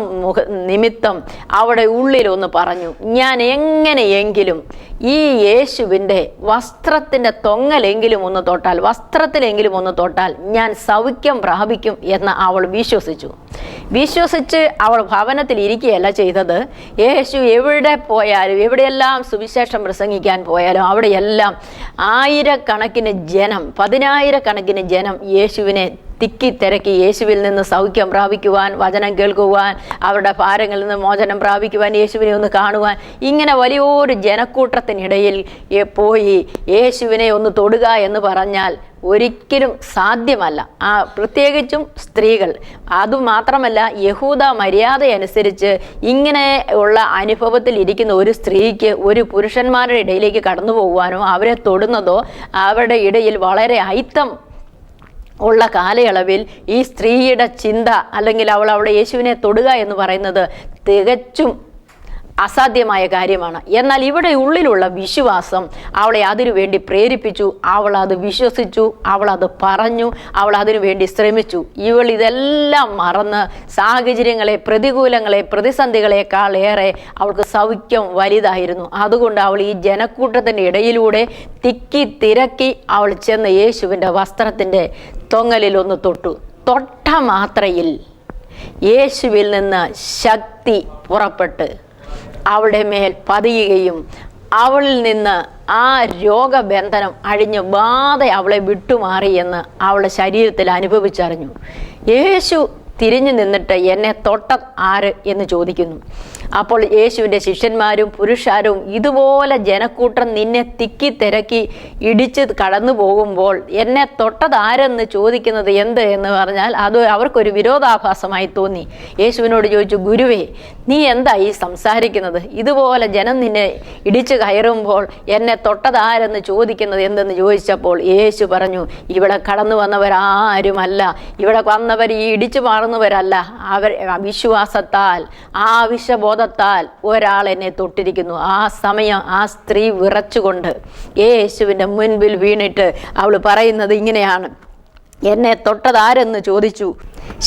നിമിത്തം അവിടെ ഉള്ളിലൊന്ന് പറഞ്ഞു, ഞാൻ എങ്ങനെയെങ്കിലും ഈ യേശുവിൻ്റെ വസ്ത്രത്തിൻ്റെ തൊങ്ങലെങ്കിലും ഒന്ന് തൊട്ടാൽ, വസ്ത്രത്തിലെങ്കിലും ഒന്ന് തൊട്ടാൽ ഞാൻ സൗഖ്യം പ്രാപിക്കും എന്ന് അവൾ വിശ്വസിച്ച് അവൾ ഭവനത്തിൽ ഇരിക്കുകയല്ല ചെയ്തത്. യേശു എവിടെ പോയാലും, എവിടെയെല്ലാം സുവിശേഷം പ്രസംഗിക്കാൻ പോയാലും അവിടെയെല്ലാം ആയിരക്കണക്കിന് ജനം, 10,000-കണക്കിന് ജനം യേശുവിനെ തിക്കിത്തിരക്കി യേശുവിൽ നിന്ന് സൗഖ്യം പ്രാപിക്കുവാൻ, വചനം കേൾക്കുവാൻ, അവരുടെ ഭാരങ്ങളിൽ നിന്ന് മോചനം പ്രാപിക്കുവാൻ, യേശുവിനെ ഒന്ന് കാണുവാൻ, ഇങ്ങനെ വലിയൊരു ജനക്കൂട്ടത്തിനിടയിൽ പോയി യേശുവിനെ ഒന്ന് തൊടുക എന്ന് പറഞ്ഞാൽ ഒരിക്കലും സാധ്യമല്ല. പ്രത്യേകിച്ചും സ്ത്രീകൾ. അതുമാത്രമല്ല, യഹൂദ മര്യാദയനുസരിച്ച് ഇങ്ങനെ ഉള്ള അനുഭവത്തിൽ ഇരിക്കുന്ന ഒരു സ്ത്രീക്ക് ഒരു പുരുഷന്മാരുടെ ഇടയിലേക്ക് കടന്നു പോകുവാനോ അവരെ തൊടുന്നതോ അവരുടെ ഇടയിൽ വളരെ അയിത്തം ഉള്ള കാലയളവിൽ ഈ സ്ത്രീയുടെ ചിന്ത, അല്ലെങ്കിൽ അവൾ അവിടെ യേശുവിനെ തൊടുക എന്ന് പറയുന്നത് തികച്ചും അസാധ്യമായ കാര്യമാണ്. എന്നാൽ ഇവിടെ ഉള്ളിലുള്ള വിശ്വാസം അവളെ അതിനുവേണ്ടി പ്രേരിപ്പിച്ചു. അവൾ അത് വിശ്വസിച്ചു, അവൾ അത് പറഞ്ഞു, അവൾ അതിനുവേണ്ടി ശ്രമിച്ചു. ഇവൾ ഇതെല്ലാം മറന്ന് സാഹചര്യങ്ങളെ, പ്രതികൂലങ്ങളെ, പ്രതിസന്ധികളെക്കാൾ ഏറെ അവൾക്ക് സൗഖ്യം വലുതായിരുന്നു. അതുകൊണ്ട് അവൾ ഈ ജനക്കൂട്ടത്തിൻ്റെ ഇടയിലൂടെ തിക്കി തിരക്കി അവൾ ചെന്ന് യേശുവിൻ്റെ വസ്ത്രത്തിൻ്റെ തൊങ്ങലിലൊന്ന് തൊട്ടു. തൊട്ട മാത്രയിൽ യേശുവിൽ നിന്ന് ശക്തി പുറപ്പെട്ട് അവളുടെ മേൽ പതിയുകയും അവളിൽ നിന്ന് ആ രോഗബന്ധനം അഴിഞ്ഞ് ബാധ അവളെ വിട്ടുമാറിയെന്ന് അവളുടെ ശരീരത്തിൽ അനുഭവിച്ചറിഞ്ഞു. യേശു തിരിഞ്ഞു നിന്നിട്ട് എന്നെ തൊട്ട ആര് എന്ന് ചോദിക്കുന്നു. അപ്പോൾ യേശുവിൻ്റെ ശിഷ്യന്മാരും പുരുഷാരവും ഇതുപോലെ ജനക്കൂട്ടം നിന്നെ തിക്കി തിരക്കി ഇടിച്ച് കടന്നു പോകുമ്പോൾ എന്നെ തൊട്ടത് ആരെന്ന് ചോദിക്കുന്നത് എന്ത് എന്ന് പറഞ്ഞാൽ അത് അവർക്കൊരു വിരോധാഭാസമായി തോന്നി. യേശുവിനോട് ചോദിച്ചു, ഗുരുവേ, നീ എന്താ ഈ സംസാരിക്കുന്നത്? ഇതുപോലെ ജനം നിന്നെ ഇടിച്ചു കയറുമ്പോൾ എന്നെ തൊട്ടത് ആരെന്ന് ചോദിക്കുന്നത് എന്തെന്ന് ചോദിച്ചപ്പോൾ യേശു പറഞ്ഞു, ഇവിടെ കടന്നു വന്നവരാരുമല്ല, ഇവിടെ വന്നവർ ഈ ഇടിച്ചു മാറുന്നവരല്ല, അവർ വിശ്വാസത്താൽ ആവശ്യബോധത്താൽ ഒരാൾ എന്നെ തൊട്ടിരിക്കുന്നു. ആ സമയം ആ സ്ത്രീ വിറച്ചുകൊണ്ട് യേശുവിൻ്റെ മുൻപിൽ വീണിട്ട് അവൾ പറയുന്നത് ഇങ്ങനെയാണ്, എന്നെ തൊട്ടതാരെന്ന് ചോദിച്ചു.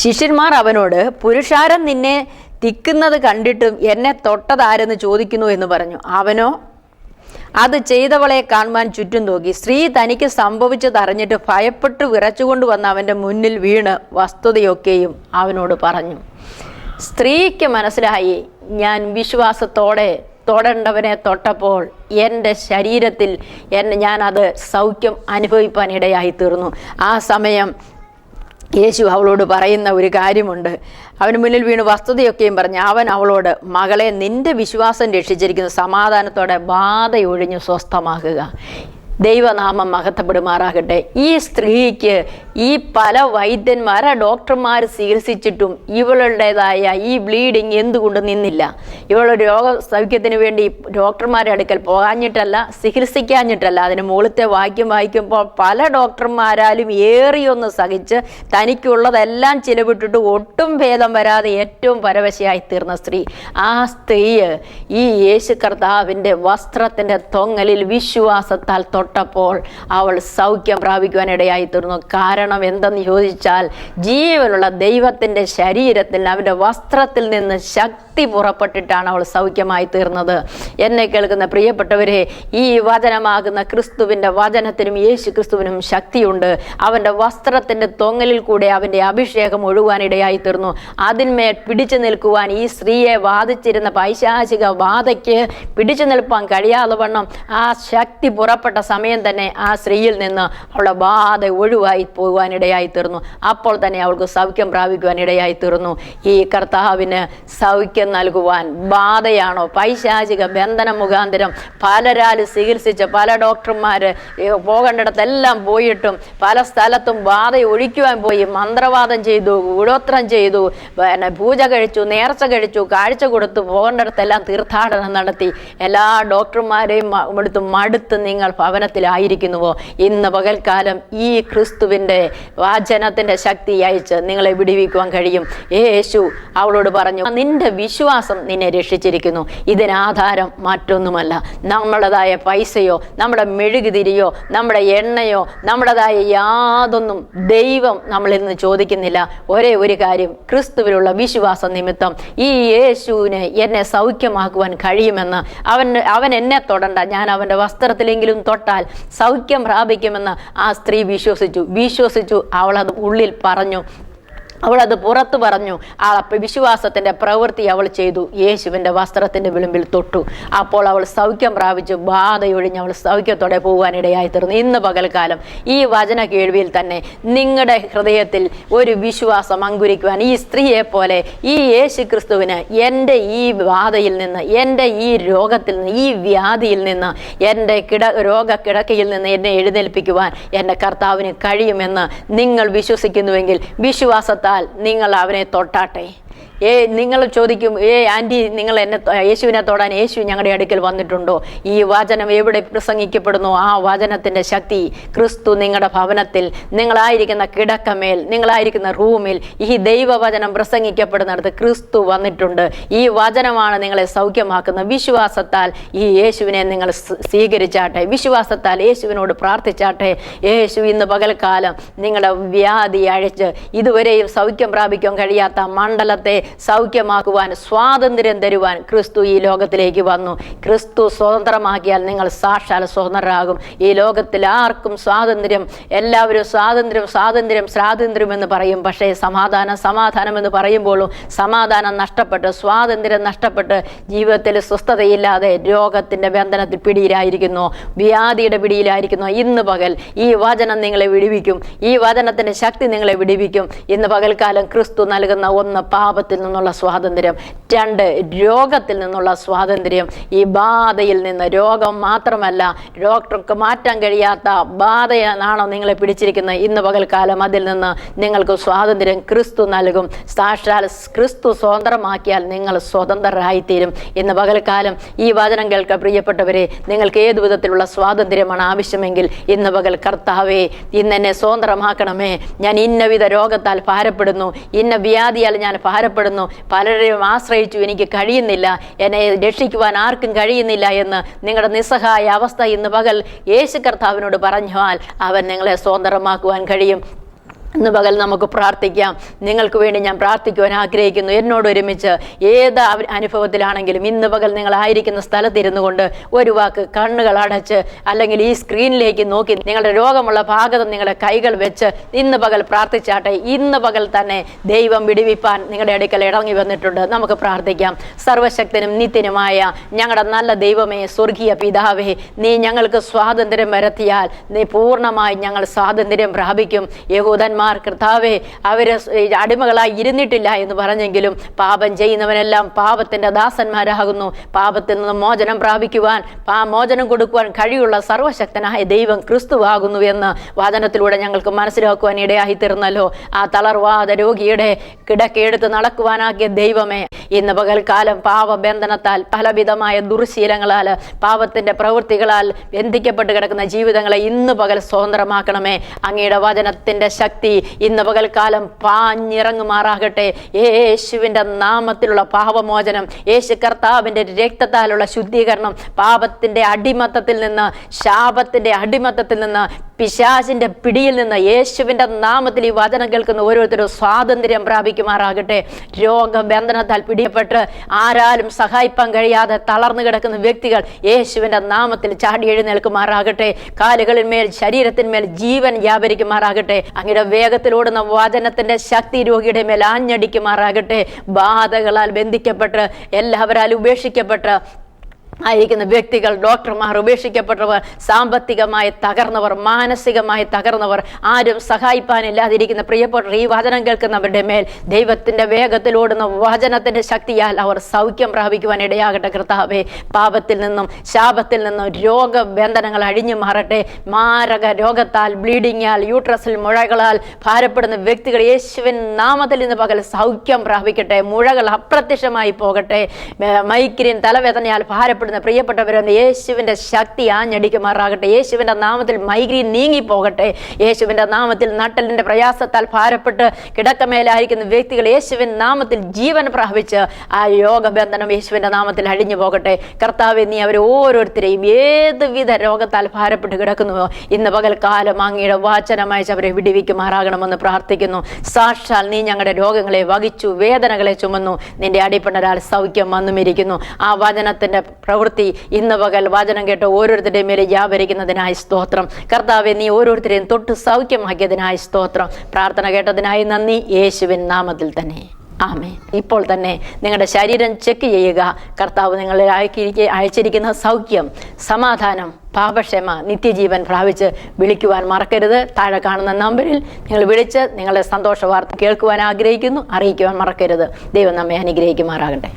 ശിഷ്യന്മാർ അവനോട്, പുരുഷാരം നിന്നെ തിക്കുന്നത് കണ്ടിട്ടും എന്നെ തൊട്ടതാരെന്ന് ചോദിക്കുന്നു എന്ന് പറഞ്ഞു. അവനോ അത് ചെയ്തവളെ കാണുവാൻ ചുറ്റും നോക്കി. സ്ത്രീ തനിക്ക് സംഭവിച്ചതറിഞ്ഞിട്ട് ഭയപ്പെട്ട് വിറച്ചുകൊണ്ട് വന്ന് അവൻ്റെ മുന്നിൽ വീണ് വസ്തുതയൊക്കെയും അവനോട് പറഞ്ഞു. സ്ത്രീക്ക് മനസ്സിലായി, ഞാൻ വിശ്വാസത്തോടെ തൊടേണ്ടവനെ തൊട്ടപ്പോൾ എൻ്റെ ശരീരത്തിൽ ഞാനത് സൗഖ്യം അനുഭവിപ്പാൻ ഇടയായി തീർന്നു. ആ സമയം യേശു അവളോട് പറയുന്ന ഒരു കാര്യമുണ്ട്. അവന് മുന്നിൽ വീണ് വസ്തുതയൊക്കെയും പറഞ്ഞ് അവൻ അവളോട്, മകളെ, നിന്റെ വിശ്വാസം രക്ഷിച്ചിരിക്കുന്നു, സമാധാനത്തോടെ ബാധയൊഴിഞ്ഞു സ്വസ്ഥമാകുക. ദൈവനാമം മഹത്വപ്പെടുമാറാകട്ടെ. ഈ സ്ത്രീക്ക് ഈ പല വൈദ്യന്മാരെ ഡോക്ടർമാർ ചികിത്സിച്ചിട്ടും ഇവളുടേതായ ഈ ബ്ലീഡിങ് എന്തുകൊണ്ട് നിന്നില്ല? ഇവളുടെ രോഗസൗഖ്യത്തിന് വേണ്ടി ഡോക്ടർമാരുടെ അടുക്കൽ പോകാഞ്ഞിട്ടല്ല, ചികിത്സിക്കാഞ്ഞിട്ടല്ല. അതിന് മുകളിലത്തെ വാക്യം വായിക്കുമ്പോൾ പല ഡോക്ടർമാരാലും ഏറിയൊന്ന് സഹിച്ച് തനിക്കുള്ളതെല്ലാം ചിലവിട്ടിട്ട് ഒട്ടും ഭേദം വരാതെ ഏറ്റവും പരവശയായി തീർന്ന സ്ത്രീ. ആ സ്ത്രീ ഈ യേശു കർത്താവിൻ്റെ വസ്ത്രത്തിൻ്റെ തൊങ്ങലിൽ വിശ്വാസത്താൽ തൊട്ടപ്പോൾ അവൾ സൗഖ്യം പ്രാപിക്കുവാനിടയായി തീർന്നു. കാരണം എന്തെന്ന് ചോദിച്ചാൽ, ജീവനുള്ള ദൈവത്തിൻ്റെ ശരീരത്തിൽ അവൻ്റെ വസ്ത്രത്തിൽ നിന്ന് ശക്തി പുറപ്പെട്ടിട്ടാണ് അവൾ സൗഖ്യമായി തീർന്നത്. എന്നെ കേൾക്കുന്ന പ്രിയപ്പെട്ടവരെ, ഈ വചനമാകുന്ന ക്രിസ്തുവിൻ്റെ വചനത്തിനും യേശു ക്രിസ്തുവിനും ശക്തിയുണ്ട്. അവൻ്റെ വസ്ത്രത്തിൻ്റെ തൊങ്ങലിൽ കൂടെ അവൻ്റെ അഭിഷേകം ഒഴുകുവാനിടയായി തീർന്നു. അതിന്മേൽ പിടിച്ചു നിൽക്കുവാൻ ഈ സ്ത്രീയെ ബാധിച്ചിരുന്ന പൈശാചിക ബാധയ്ക്ക് പിടിച്ചു നിൽപ്പാൻ കഴിയാതെ വണ്ണം ആ ശക്തി പുറപ്പെട്ട സമയം തന്നെ ആ സ്ത്രീയിൽ നിന്ന് അവളുടെ ബാധ ഒഴിവായി പോകുവാനിടയായി തീർന്നു. അപ്പോൾ തന്നെ അവൾക്ക് സൗഖ്യം പ്രാപിക്കുവാനിടയായി തീർന്നു. ഈ കർത്താവിന് സൗഖ്യം നൽകുവാൻ ബാധയാണോ, പൈശാചിക ബന്ധനം മുഖാന്തരം പലരാൽ ചികിത്സിച്ച് പല ഡോക്ടർമാർ പോകേണ്ടിടത്തെല്ലാം പോയിട്ടും പല സ്ഥലത്തും ബാധ ഒഴിക്കുവാൻ പോയി, മന്ത്രവാദം ചെയ്തു, കൂടോത്രം ചെയ്തു, പൂജ കഴിച്ചു, നേർച്ച കഴിച്ചു, കാഴ്ച കൊടുത്തു, പോകേണ്ടിടത്തെല്ലാം തീർത്ഥാടനം നടത്തി എല്ലാ ഡോക്ടർമാരെയും എടുത്ത് മടുത്ത് നിങ്ങൾ ഭവനത്തിലായിരിക്കുന്നുവോ? ഇന്ന് പകൽക്കാലം ഈ ക്രിസ്തുവിൻ്റെ വചനത്തിൻ്റെ ശക്തി അയച്ച് നിങ്ങളെ വിടുവിക്കുവാൻ കഴിയും. യേശു അവളോട് പറഞ്ഞു, നിന്റെ വിശ്വാസം നിന്നെ രക്ഷിച്ചിരിക്കുന്നു. ഇതിനാധാരം മറ്റൊന്നുമല്ല, നമ്മുടേതായ പൈസയോ നമ്മുടെ മെഴുകുതിരിയോ നമ്മുടെ എണ്ണയോ നമ്മുടേതായ യാതൊന്നും ദൈവം നമ്മളിൽ നിന്ന് ചോദിക്കുന്നില്ല. ഒരേ ഒരു കാര്യം, ക്രിസ്തുവിലുള്ള വിശ്വാസ നിമിത്തം ഈ യേശുവിനെ എന്നെ സൗഖ്യമാക്കുവാൻ കഴിയുമെന്ന് അവൻ എന്നെ തൊടണ്ട, ഞാൻ അവൻ്റെ വസ്ത്രത്തിലെങ്കിലും തൊട്ടാൽ സൗഖ്യം പ്രാപിക്കുമെന്ന് ആ സ്ത്രീ വിശ്വസിച്ചു. അവളത് ഉള്ളിൽ പറഞ്ഞു, അവളത് പുറത്തു പറഞ്ഞു. ആ വിശ്വാസത്തിൻ്റെ പ്രവൃത്തി അവൾ ചെയ്തു. യേശുവിൻ്റെ വസ്ത്രത്തിൻ്റെ വിളിമ്പിൽ തൊട്ടു. അപ്പോൾ അവൾ സൗഖ്യം പ്രാപിച്ചു. ബാധയൊഴിഞ്ഞ് അവൾ സൗഖ്യത്തോടെ പോകുവാനിടയായി തീർന്നു. ഇന്ന് പകൽക്കാലം ഈ വചന കേൾവിയിൽ തന്നെ നിങ്ങളുടെ ഹൃദയത്തിൽ ഒരു വിശ്വാസം അങ്കുരിക്കുവാൻ ഈ സ്ത്രീയെ പോലെ ഈ യേശു ക്രിസ്തുവിന് എൻ്റെ ഈ ബാധയിൽ നിന്ന്, എൻ്റെ ഈ രോഗത്തിൽ നിന്ന്, ഈ വ്യാധിയിൽ നിന്ന്, എൻ്റെ രോഗക്കിടക്കയിൽ നിന്ന് എന്നെ എഴുന്നേൽപ്പിക്കുവാൻ എൻ്റെ കർത്താവിന് കഴിയുമെന്ന് നിങ്ങൾ വിശ്വസിക്കുന്നുവെങ്കിൽ വിശ്വാസത്താൽ നിങ്ങൾ അവനെ തൊട്ടാട്ടെ. നിങ്ങൾ ചോദിക്കും, ആൻറ്റി, നിങ്ങൾ എന്നെ യേശുവിനെ തൊടാൻ യേശു ഞങ്ങളുടെ അടുക്കൽ വന്നിട്ടുണ്ടോ? ഈ വചനം എവിടെ പ്രസംഗിക്കപ്പെടുന്നു ആ വചനത്തിൻ്റെ ശക്തി ക്രിസ്തു നിങ്ങളുടെ ഭവനത്തിൽ, നിങ്ങളായിരിക്കുന്ന കിടക്കമേൽ, നിങ്ങളായിരിക്കുന്ന റൂമിൽ ഈ ദൈവവചനം പ്രസംഗിക്കപ്പെടുന്നിടത്ത് ക്രിസ്തു വന്നിട്ടുണ്ട്. ഈ വചനമാണ് നിങ്ങളെ സൗഖ്യമാക്കുന്ന. വിശ്വാസത്താൽ ഈ യേശുവിനെ നിങ്ങൾ സ്വീകരിച്ചാട്ടെ, വിശ്വാസത്താൽ യേശുവിനോട് പ്രാർത്ഥിച്ചാട്ടെ. യേശു ഇന്ന് പകൽക്കാലം നിങ്ങളുടെ വ്യാധി അഴിച്ച് ഇതുവരെയും സൗഖ്യം പ്രാപിക്കാൻ കഴിയാത്ത മണ്ഡലത്തിൽ വചനത്തെ സൗഖ്യമാക്കുവാൻ, സ്വാതന്ത്ര്യം തരുവാൻ ക്രിസ്തു ഈ ലോകത്തിലേക്ക് വന്നു. ക്രിസ്തു സ്വതന്ത്രമാക്കിയാൽ നിങ്ങൾ സാക്ഷാൽ സ്വതന്ത്രരാകും. ഈ ലോകത്തിൽ ആർക്കും സ്വാതന്ത്ര്യം, എല്ലാവരും സ്വാതന്ത്ര്യം സ്വാതന്ത്ര്യം സ്വാതന്ത്ര്യം എന്ന് പറയും. പക്ഷേ സമാധാനം സമാധാനം എന്ന് പറയുമ്പോഴും സമാധാനം നഷ്ടപ്പെട്ട്, സ്വാതന്ത്ര്യം നഷ്ടപ്പെട്ട്, ജീവിതത്തിൽ സ്വസ്ഥതയില്ലാതെ രോഗത്തിൻ്റെ ബന്ധനത്തിൽ പിടിയിലായിരിക്കുന്നു, വ്യാധിയുടെ പിടിയിലായിരിക്കുന്നു. ഇന്ന് പകൽ ഈ വചനം നിങ്ങളെ വിടുവിക്കും. ഈ വചനത്തിൻ്റെ ശക്തി നിങ്ങളെ വിടുവിക്കും. ഇന്ന് പകൽക്കാലം ക്രിസ്തു നൽകുന്ന 1, പാപത്തിൽ നിന്നുള്ള സ്വാതന്ത്ര്യം, 2, രോഗത്തിൽ നിന്നുള്ള സ്വാതന്ത്ര്യം. ഈ ബാധയിൽ നിന്ന്, രോഗം മാത്രമല്ല, ഡോക്ടർക്ക് മാറ്റാൻ കഴിയാത്ത ബാധയാണോ നിങ്ങളെ പിടിച്ചിരിക്കുന്നത്, ഇന്ന് പകൽക്കാലം അതിൽ നിന്ന് നിങ്ങൾക്ക് സ്വാതന്ത്ര്യം ക്രിസ്തു നൽകും. സാക്ഷാൽ ക്രിസ്തു സ്വതന്ത്രമാക്കിയാൽ നിങ്ങൾ സ്വതന്ത്രരായിത്തീരും. ഇന്ന് പകൽക്കാലം ഈ വചനം കേൾക്കുക പ്രിയപ്പെട്ടവരെ. നിങ്ങൾക്ക് ഏതു വിധത്തിലുള്ള സ്വാതന്ത്ര്യമാണ് ആവശ്യമെങ്കിൽ ഇന്ന് പകൽ, കർത്താവേ ഇന്ന് എന്നെ സ്വതന്ത്രമാക്കണമേ, ഞാൻ ഇന്നവിധ രോഗത്താൽ ഭാരപ്പെടുന്നു, ഇന്ന വ്യാധിയാൽ ഞാൻ ഭാരപ്പെടുന്നു, പലരെയും ആശ്രയിച്ചു, എനിക്ക് കഴിയുന്നില്ല, എന്നെ രക്ഷിക്കുവാൻ ആർക്കും കഴിയുന്നില്ല എന്ന് നിങ്ങളുടെ നിസ്സഹായ അവസ്ഥ ഇന്ന് പകൽ യേശു കർത്താവിനോട് പറഞ്ഞാൽ അവൻ നിങ്ങളെ സ്വതന്ത്രമാക്കുവാൻ കഴിയും. ഇന്ന് പകൽ നമുക്ക് പ്രാർത്ഥിക്കാം. നിങ്ങൾക്ക് വേണ്ടി ഞാൻ പ്രാർത്ഥിക്കുവാൻ ആഗ്രഹിക്കുന്നു. എന്നോട് ഒരുമിച്ച് ഏത് അനുഭവത്തിലാണെങ്കിലും ഇന്ന് പകൽ നിങ്ങളായിരിക്കുന്ന സ്ഥലത്തിരുന്നു കൊണ്ട് ഒരു വാക്ക് കണ്ണുകൾ അടച്ച് അല്ലെങ്കിൽ ഈ സ്ക്രീനിലേക്ക് നോക്കി നിങ്ങളുടെ രോഗമുള്ള ഭാഗത്ത് നിങ്ങളുടെ കൈകൾ വെച്ച് ഇന്ന് പകൽ പ്രാർത്ഥിച്ചാട്ടെ. ഇന്ന് പകൽ തന്നെ ദൈവം വിടുവിപ്പാൻ നിങ്ങളുടെ അടുക്കൽ ഇറങ്ങി വന്നിട്ടുണ്ട്. നമുക്ക് പ്രാർത്ഥിക്കാം. സർവശക്തനും നിത്യനുമായ ഞങ്ങളുടെ നല്ല ദൈവമേ, സ്വർഗീയ പിതാവേ, നീ ഞങ്ങൾക്ക് സ്വാതന്ത്ര്യം വരുത്തിയാൽ നീ പൂർണ്ണമായി ഞങ്ങൾ സ്വാതന്ത്ര്യം പ്രാപിക്കും. യഹൂദന്മാർ കർത്താവേ അവര് അടിമകളായി ഇരുന്നിട്ടില്ല എന്ന് പറഞ്ഞെങ്കിലും പാപം ചെയ്യുന്നവനെല്ലാം പാപത്തിന്റെ ദാസന്മാരാകുന്നു. പാപത്തിൽ നിന്ന് മോചനം പ്രാപിക്കുവാൻ, മോചനം കൊടുക്കുവാൻ കഴിയുള്ള സർവശക്തനായ ദൈവം ക്രിസ്തുവാകുന്നു എന്ന് വചനത്തിലൂടെ ഞങ്ങൾക്ക് മനസ്സിലാക്കുവാൻ ഇടയായി തീർന്നല്ലോ. ആ തളർവാദ രോഗിയുടെ കിടക്കെടുത്ത് നടക്കുവാനാക്കിയ ദൈവമേ, ഇന്ന് പകൽക്കാലം പാപബന്ധനത്താൽ, പലവിധമായ ദുർശീലങ്ങളാൽ, പാപത്തിന്റെ പ്രവൃത്തികളാൽ ബന്ധിക്കപ്പെട്ട് കിടക്കുന്ന ജീവിതങ്ങളെ ഇന്ന് പകൽ സ്വതന്ത്രമാക്കണമേ. അങ്ങയുടെ വചനത്തിന്റെ ശക്തി ഇന്ന് പകൽക്കാലം പാഞ്ഞിറങ്ങുമാറാകട്ടെ. യേശുവിൻ്റെ നാമത്തിലുള്ള പാപമോചനം, യേശു കർത്താവിൻ്റെ രക്തത്താലുള്ള ശുദ്ധീകരണം, പാപത്തിൻ്റെ അടിമത്തത്തിൽ നിന്ന്, ശാപത്തിൻ്റെ അടിമത്തത്തിൽ നിന്ന്, പിശാചിന്റെ പിടിയിൽ നിന്ന് യേശുവിൻ്റെ നാമത്തിൽ ഈ വചനം കേൾക്കുന്ന ഓരോരുത്തരും സ്വാതന്ത്ര്യം പ്രാപിക്കുമാറാകട്ടെ. രോഗബന്ധനത്താൽ പിടിയപ്പെട്ട് ആരാലും സഹായിപ്പാൻ കഴിയാതെ തളർന്നു കിടക്കുന്ന വ്യക്തികൾ യേശുവിൻ്റെ നാമത്തിൽ ചാടി എഴുന്നേൽക്കുമാറാകട്ടെ. കാലുകളിന്മേൽ, ശരീരത്തിന്മേൽ ജീവൻ വ്യാപരിക്കുമാറാകട്ടെ. അങ്ങയുടെ വേഗത്തിലോടുന്ന വചനത്തിന്റെ ശക്തി രോഗിയുടെ മേൽ ആഞ്ഞടിക്കുമാറാകട്ടെ. ബാധകളാൽ ബന്ധിക്കപ്പെട്ട് എല്ലാവരാലും ഉപേക്ഷിക്കപ്പെട്ട് ആയിരിക്കുന്ന വ്യക്തികൾ, ഡോക്ടർമാർ, ഉപേക്ഷിക്കപ്പെട്ടവർ, സാമ്പത്തികമായി തകർന്നവർ, മാനസികമായി തകർന്നവർ, ആരും സഹായിപ്പാനില്ലാതിരിക്കുന്ന പ്രിയപ്പെട്ടവർ, ഈ വചനം കേൾക്കുന്നവരുടെ മേൽ ദൈവത്തിന്റെ വേഗത്തിലോടുന്ന വചനത്തിന്റെ ശക്തിയാൽ അവർ സൗഖ്യം പ്രാപിക്കുവാൻ ഇടയാകട്ടെ. കർത്താവേ, പാപത്തിൽ നിന്നും ശാപത്തിൽ നിന്നും രോഗബന്ധനങ്ങൾ അഴിഞ്ഞു മാറട്ടെ. മാരക രോഗത്താൽ, ബ്ലീഡിങ്ങാൽ, യൂട്രസിൽ മുഴകളാൽ ഭാരപ്പെടുന്ന വ്യക്തികൾ യേശുവിൻ നാമത്തിൽ നിന്ന് പകൽ സൗഖ്യം പ്രാപിക്കട്ടെ. മുഴകൾ അപ്രത്യക്ഷമായി പോകട്ടെ. മൈഗ്രെയിൻ, തലവേദനയാൽ ഭാരപ്പെടുന്ന പ്രിയപ്പെട്ടവരെന്ന് യേശുവിൻ്റെ ശക്തി ആഞ്ഞടിക്കുമാറാകട്ടെ. യേശുവിൻ്റെ നാമത്തിൽ മൈഗ്രെയിൻ നീങ്ങിപ്പോകട്ടെ. യേശുവിൻ്റെ നാമത്തിൽ നട്ടലിൻ്റെ പ്രയാസത്താൽ ഭാരപ്പെട്ട് കിടക്കമേലായിരിക്കുന്ന വ്യക്തികൾ യേശുവിൻ നാമത്തിൽ ജീവൻ പ്രാപിച്ച് ആ രോഗബന്ധനം യേശുവിൻ്റെ നാമത്തിൽ അഴിഞ്ഞു പോകട്ടെ. കർത്താവേ, നീ അവരെ ഓരോരുത്തരെയും ഏതുവിധ രോഗത്താൽ ഭാരപ്പെട്ട് കിടക്കുന്നുവോ ഇന്ന് പകൽക്കാലം അങ്ങയുടെ വചനമയച്ച് അവരെ വിടുവിക്കുമാറാകണമെന്ന് പ്രാർത്ഥിക്കുന്നു. സാക്ഷാൽ നീ ഞങ്ങളുടെ രോഗങ്ങളെ വഹിച്ചു, വേദനകളെ ചുമന്നു. നിന്റെ അടിപ്പണരാൽ സൗഖ്യം വന്നുമിരിക്കുന്നു. ആ വചനത്തിൻ്റെ പ്രവൃത്തി ഇന്ന് പകൽ വചനം കേട്ട് ഓരോരുത്തരുടെയും മേലെ വ്യാപരിക്കുന്നതിനായി സ്തോത്രം. കർത്താവെ, നീ ഓരോരുത്തരെയും തൊട്ട് സൗഖ്യമാക്കിയതിനായി സ്തോത്രം. പ്രാർത്ഥന കേട്ടതിനായി നന്ദി, യേശുവിൻ നാമത്തിൽ തന്നെ ആമേൻ. ഇപ്പോൾ തന്നെ നിങ്ങളുടെ ശരീരം ചെക്ക് ചെയ്യുക. കർത്താവ് നിങ്ങളെ അയച്ചിരിക്കുന്ന സൗഖ്യം, സമാധാനം, പാപക്ഷമ, നിത്യജീവൻ പ്രാപിച്ച് വിളിക്കുവാൻ മറക്കരുത്. താഴെ കാണുന്ന നമ്പറിൽ നിങ്ങൾ വിളിച്ച് നിങ്ങളുടെ സന്തോഷ വാർത്ത കേൾക്കുവാൻ ആഗ്രഹിക്കുന്നു, അറിയിക്കുവാൻ മറക്കരുത്. ദൈവം നമ്മെ അനുഗ്രഹിക്കുമാറാകട്ടെ.